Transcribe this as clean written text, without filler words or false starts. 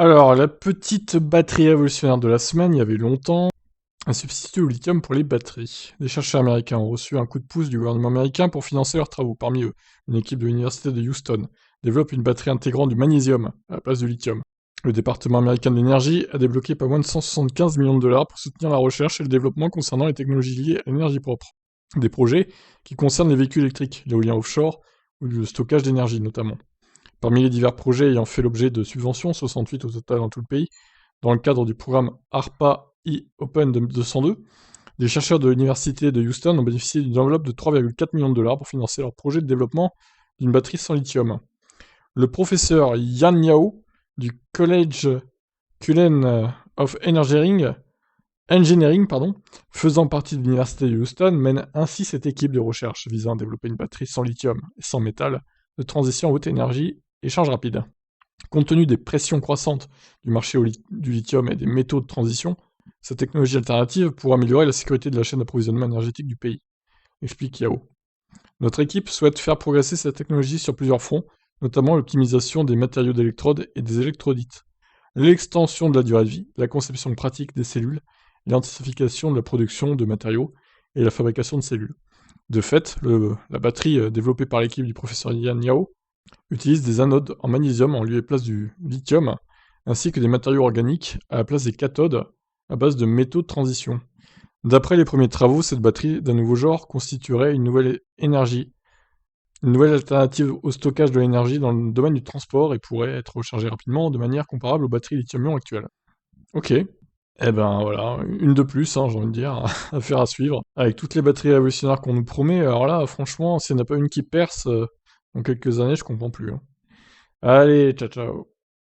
Alors, la petite batterie révolutionnaire de la semaine, il y avait longtemps, un substitut au lithium pour les batteries. Des chercheurs américains ont reçu un coup de pouce du gouvernement américain pour financer leurs travaux. Parmi eux, une équipe de l'université de Houston développe une batterie intégrant du magnésium à la place du lithium. Le département américain de l'énergie a débloqué pas moins de 175 millions de dollars pour soutenir la recherche et le développement concernant les technologies liées à l'énergie propre. Des projets qui concernent les véhicules électriques, l'éolien offshore ou le stockage d'énergie notamment. Parmi les divers projets ayant fait l'objet de subventions, 68 au total dans tout le pays, dans le cadre du programme ARPA-E Open 202, des chercheurs de l'université de Houston ont bénéficié d'une enveloppe de 3,4 millions de dollars pour financer leur projet de développement d'une batterie sans lithium. Le professeur Yan Yao du College Cullen of Engineering, faisant partie de l'université de Houston, mène ainsi cette équipe de recherche visant à développer une batterie sans lithium et sans métal de transition à haute énergie et charge rapide. Compte tenu des pressions croissantes du marché du lithium et des métaux de transition, cette technologie alternative pourra améliorer la sécurité de la chaîne d'approvisionnement énergétique du pays, explique Yao. Notre équipe souhaite faire progresser cette technologie sur plusieurs fronts, notamment l'optimisation des matériaux d'électrode et des électrolytes, l'extension de la durée de vie, la conception pratique des cellules, l'identification de la production de matériaux et la fabrication de cellules. De fait, la batterie développée par l'équipe du professeur Yan Yao utilise des anodes en magnésium en lieu et place du lithium, ainsi que des matériaux organiques à la place des cathodes à base de métaux de transition. D'après les premiers travaux, cette batterie d'un nouveau genre constituerait une nouvelle alternative au stockage de l'énergie dans le domaine du transport et pourrait être rechargée rapidement de manière comparable aux batteries lithium-ion actuelles. Ok. Eh ben voilà, une de plus, j'ai envie de dire, affaire à suivre. Avec toutes les batteries révolutionnaires qu'on nous promet, alors là, franchement, s'il n'y en a pas une qui perce, dans quelques années, je comprends plus. Allez, ciao ciao.